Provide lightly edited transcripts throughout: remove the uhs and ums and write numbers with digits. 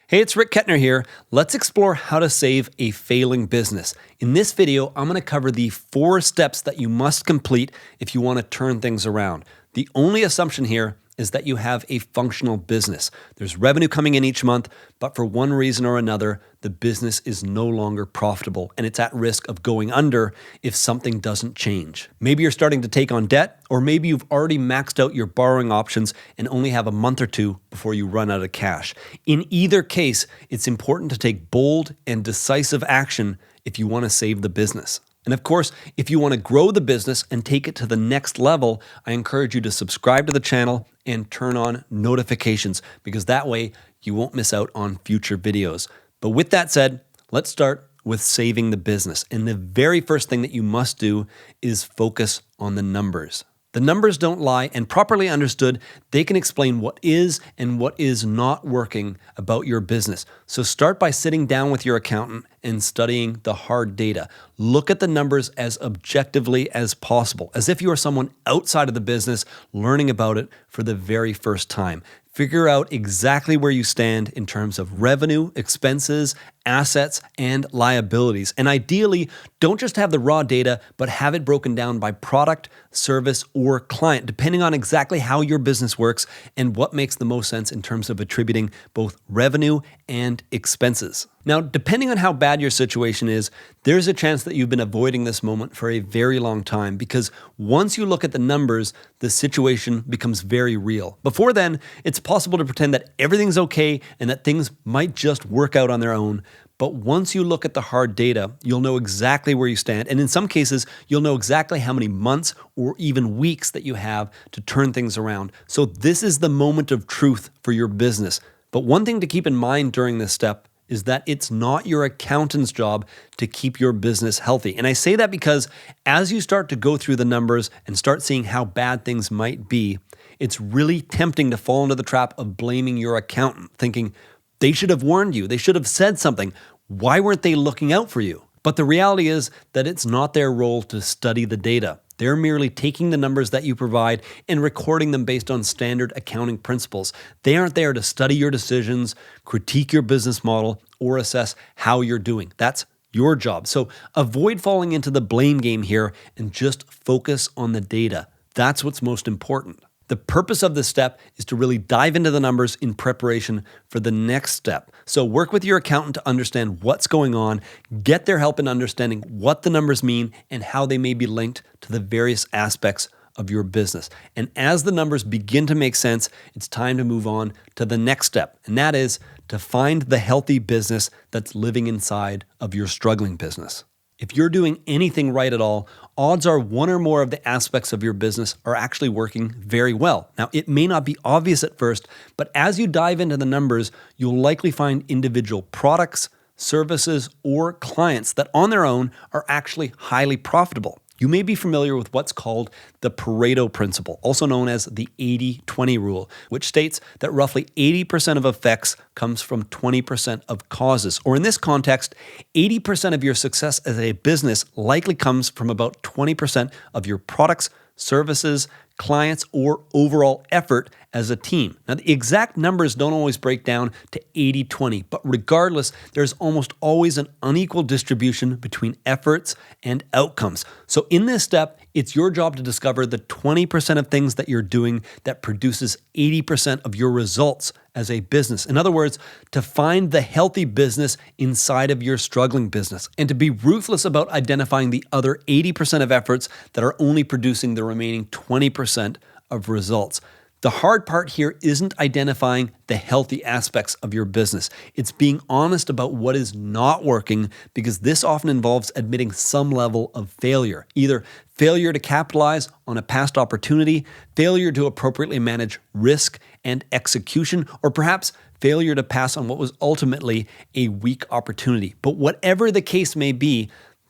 Hey, it's Rick Kettner here. Let's explore how to save a failing business. In this video, I'm going to cover the 4 steps that you must complete if you want to turn things around. The only assumption here is that you have a functional business. There's revenue coming in each month, but for one reason or another, the business is no longer profitable and it's at risk of going under if something doesn't change. Maybe you're starting to take on debt, or maybe you've already maxed out your borrowing options and only have a month or 2 before you run out of cash. In either case, it's important to take bold and decisive action if you want to save the business. And of course, if you want to grow the business and take it to the next level, I encourage you to subscribe to the channel and turn on notifications, because that way you won't miss out on future videos. But with that said, let's start with saving the business. And the very first thing that you must do is focus on the numbers. The numbers don't lie, and properly understood, they can explain what is and what is not working about your business. So start by sitting down with your accountant and studying the hard data. Look at the numbers as objectively as possible, as if you are someone outside of the business learning about it for the very first time. Figure out exactly where you stand in terms of revenue, expenses, assets, and liabilities. And ideally, don't just have the raw data, but have it broken down by product, service, or client, depending on exactly how your business works and what makes the most sense in terms of attributing both revenue and expenses. Now, depending on how bad your situation is, there's a chance that you've been avoiding this moment for a very long time, because once you look at the numbers, the situation becomes very real. Before then, it's possible to pretend that everything's okay and that things might just work out on their own. But once you look at the hard data, you'll know exactly where you stand. And in some cases, you'll know exactly how many months or even weeks that you have to turn things around. So this is the moment of truth for your business. But one thing to keep in mind during this step is that it's not your accountant's job to keep your business healthy. And I say that because as you start to go through the numbers and start seeing how bad things might be, it's really tempting to fall into the trap of blaming your accountant, thinking they should have warned you, they should have said something. Why weren't they looking out for you? But the reality is that it's not their role to study the data. They're merely taking the numbers that you provide and recording them based on standard accounting principles. They aren't there to study your decisions, critique your business model, or assess how you're doing. That's your job. So avoid falling into the blame game here and just focus on the data. That's what's most important. The purpose of this step is to really dive into the numbers in preparation for the next step. So work with your accountant to understand what's going on, get their help in understanding what the numbers mean and how they may be linked to the various aspects of your business. And as the numbers begin to make sense, it's time to move on to the next step. And that is to find the healthy business that's living inside of your struggling business. If you're doing anything right at all, odds are one or more of the aspects of your business are actually working very well. Now, it may not be obvious at first, but as you dive into the numbers, you'll likely find individual products, services, or clients that on their own are actually highly profitable. You may be familiar with what's called the PARETO principle, also known as the 80-20 rule, which states that roughly 80% of effects comes from 20% of causes. Or in this context, 80% of your success as a business likely comes from about 20% of your products, services, clients, or overall effort as a team. Now, the exact numbers don't always break down to 80-20, but regardless, there's almost always an unequal distribution between efforts and outcomes. So in this step, it's your job to discover the 20% of things that you're doing that produces 80% of your results as a business. In other words, to find the healthy business inside of your struggling business and to be ruthless about identifying the other 80% of efforts that are only producing the remaining 20% of results. The hard part here isn't identifying the healthy aspects of your business. It's being honest about what is not working, because this often involves admitting some level of failure. Either failure to capitalize on a past opportunity, failure to appropriately manage risk and execution, or perhaps failure to pass on what was ultimately a weak opportunity. But whatever the case may be,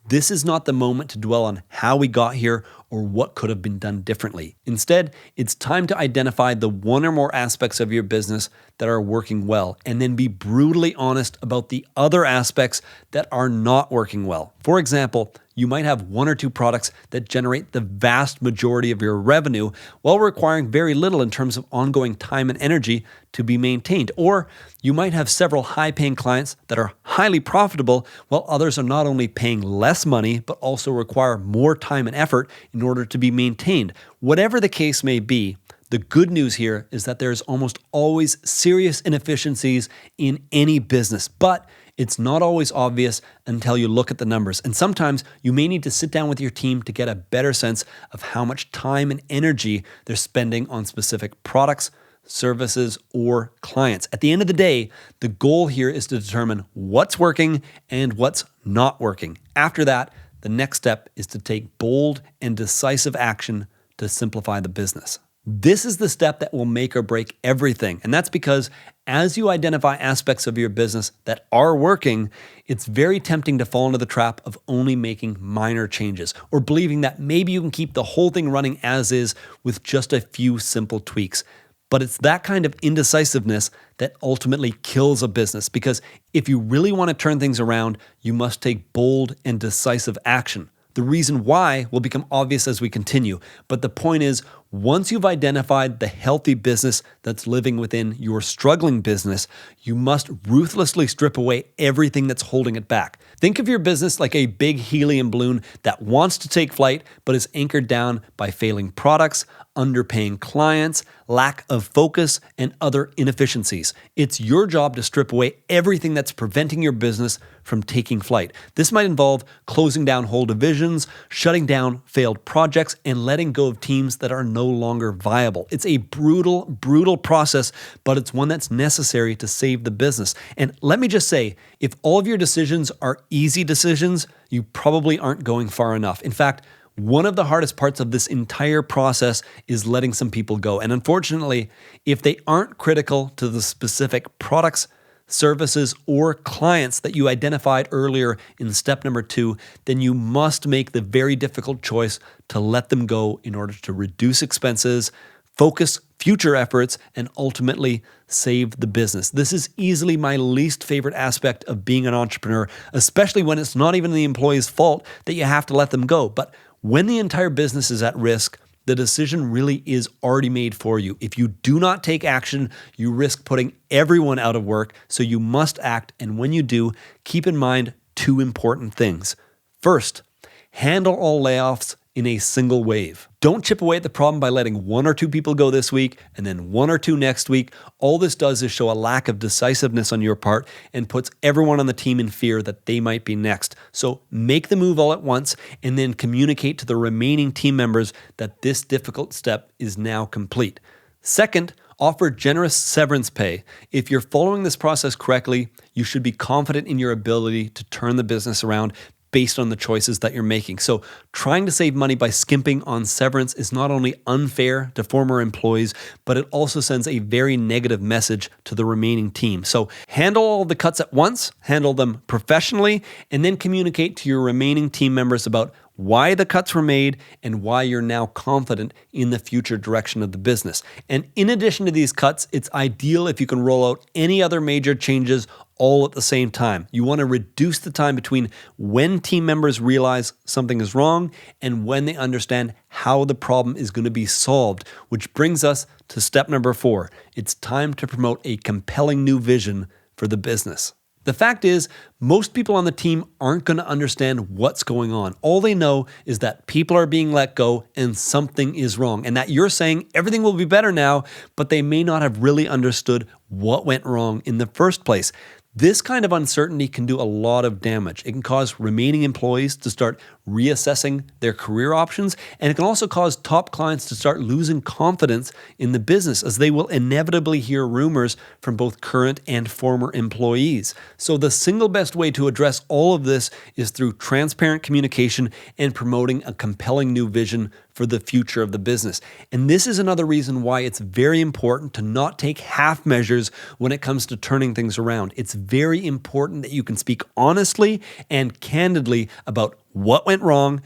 this is not the moment to dwell on how we got here or what could have been done differently. Instead, it's time to identify the one or more aspects of your business that are working well, and then be brutally honest about the other aspects that are not working well. For example, you might have one or two products that generate the vast majority of your revenue while requiring very little in terms of ongoing time and energy to be maintained. Or you might have several high-paying clients that are highly profitable while others are not only paying less money but also require more time and effort in order to be maintained. Whatever the case may be, the good news here is that there's almost always serious inefficiencies in any business, but it's not always obvious until you look at the numbers. And sometimes you may need to sit down with your team to get a better sense of how much time and energy they're spending on specific products, services, or clients. At the end of the day, the goal here is to determine what's working and what's not working. After that, the next step is to take bold and decisive action to simplify the business. This is the step that will make or break everything. And that's because as you identify aspects of your business that are working, it's very tempting to fall into the trap of only making minor changes or believing that maybe you can keep the whole thing running as is with just a few simple tweaks. But it's that kind of indecisiveness that ultimately kills a business, because if you really want to turn things around, you must take bold and decisive action. The reason why will become obvious as we continue, but the point is, once you've identified the healthy business that's living within your struggling business, you must ruthlessly strip away everything that's holding it back. Think of your business like a big helium balloon that wants to take flight but is anchored down by failing products, underpaying clients, lack of focus, and other inefficiencies. It's your job to strip away everything that's preventing your business from taking flight. This might involve closing down whole divisions, shutting down failed projects, and letting go of teams that are no longer viable. It's a brutal process, but it's one that's necessary to save the business. And let me just say, if all of your decisions are easy decisions, you probably aren't going far enough. In fact, one of the hardest parts of this entire process is letting some people go. And unfortunately, if they aren't critical to the specific products, services, or clients that you identified earlier in step number 2, then you must make the very difficult choice to let them go in order to reduce expenses, focus future efforts, and ultimately save the business. This is easily my least favorite aspect of being an entrepreneur, especially when it's not even the employee's fault that you have to let them go. But when the entire business is at risk, the decision really is already made for you. If you do not take action, you risk putting everyone out of work, so you must act. And when you do, keep in mind 2 important things. First, handle all layoffs in a single wave. Don't chip away at the problem by letting 1 or 2 people go this week and then 1 or 2 next week. All this does is show a lack of decisiveness on your part and puts everyone on the team in fear that they might be next. So make the move all at once and then communicate to the remaining team members that this difficult step is now complete. Second, offer generous severance pay. If you're following this process correctly, you should be confident in your ability to turn the business around based on the choices that you're making. So trying to save money by skimping on severance is not only unfair to former employees, but it also sends a very negative message to the remaining team. So handle all the cuts at once, handle them professionally, and then communicate to your remaining team members about why the cuts were made and why you're now confident in the future direction of the business. And in addition to these cuts, it's ideal if you can roll out any other major changes all at the same time. You want to reduce the time between when team members realize something is wrong and when they understand how the problem is going to be solved, which brings us to step number 4. It's time to promote a compelling new vision for the business. The fact is, most people on the team aren't going to understand what's going on. All they know is that people are being let go and something is wrong, and that you're saying everything will be better now, but they may not have really understood what went wrong in the first place. This kind of uncertainty can do a lot of damage. It can cause remaining employees to start reassessing their career options, and it can also cause top clients to start losing confidence in the business, as they will inevitably hear rumors from both current and former employees. So the single best way to address all of this is through transparent communication and promoting a compelling new vision for the future of the business. And this is another reason why it's very important to not take half measures when it comes to turning things around. It's very important that you can speak honestly and candidly about what went wrong,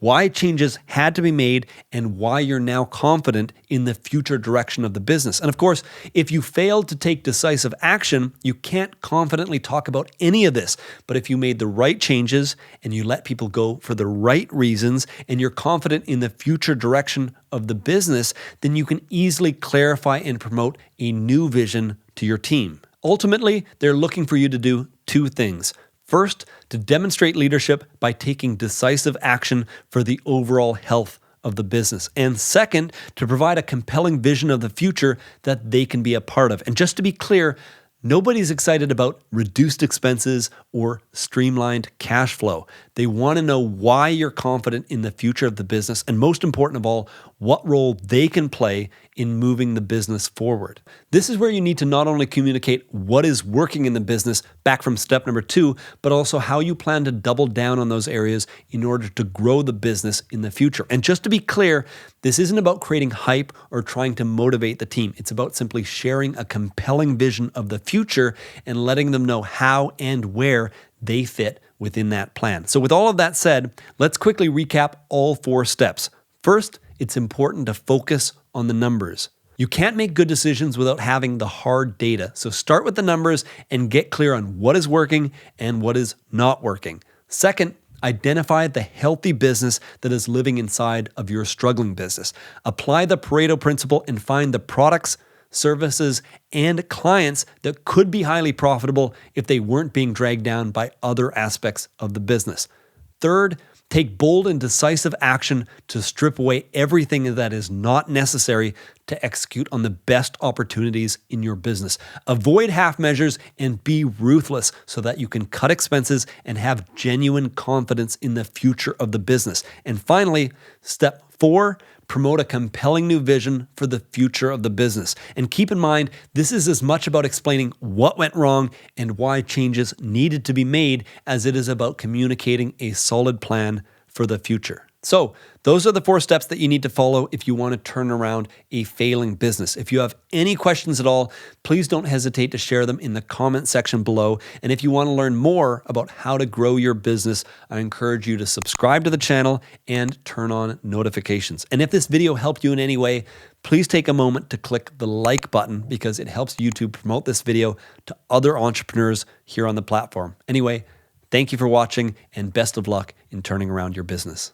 why changes had to be made, and why you're now confident in the future direction of the business. And of course, if you failed to take decisive action, you can't confidently talk about any of this. But if you made the right changes and you let people go for the right reasons, and you're confident in the future direction of the business, then you can easily clarify and promote a new vision to your team. Ultimately, they're looking for you to do two things. First, to demonstrate leadership by taking decisive action for the overall health of the business. And second, to provide a compelling vision of the future that they can be a part of. And just to be clear, nobody's excited about reduced expenses or streamlined cash flow. They want to know why you're confident in the future of the business, and most important of all, what role they can play in moving the business forward. This is where you need to not only communicate what is working in the business back from step number 2, but also how you plan to double down on those areas in order to grow the business in the future. And just to be clear, this isn't about creating hype or trying to motivate the team. It's about simply sharing a compelling vision of the future and letting them know how and where they fit within that plan. So with all of that said, let's quickly recap all 4 steps. First, it's important to focus on the numbers. You can't make good decisions without having the hard data. So start with the numbers and get clear on what is working and what is not working. Second, identify the healthy business that is living inside of your struggling business. Apply the Pareto principle and find the products, services, and clients that could be highly profitable if they weren't being dragged down by other aspects of the business. Third, take bold and decisive action to strip away everything that is not necessary to execute on the best opportunities in your business. Avoid half measures and be ruthless so that you can cut expenses and have genuine confidence in the future of the business. And finally, step 4, promote a compelling new vision for the future of the business. And keep in mind, this is as much about explaining what went wrong and why changes needed to be made as it is about communicating a solid plan for the future. So those are the 4 steps that you need to follow if you want to turn around a failing business. If you have any questions at all, please don't hesitate to share them in the comment section below. And if you want to learn more about how to grow your business, I encourage you to subscribe to the channel and turn on notifications. And if this video helped you in any way, please take a moment to click the like button because it helps YouTube promote this video to other entrepreneurs here on the platform. Anyway, thank you for watching and best of luck in turning around your business.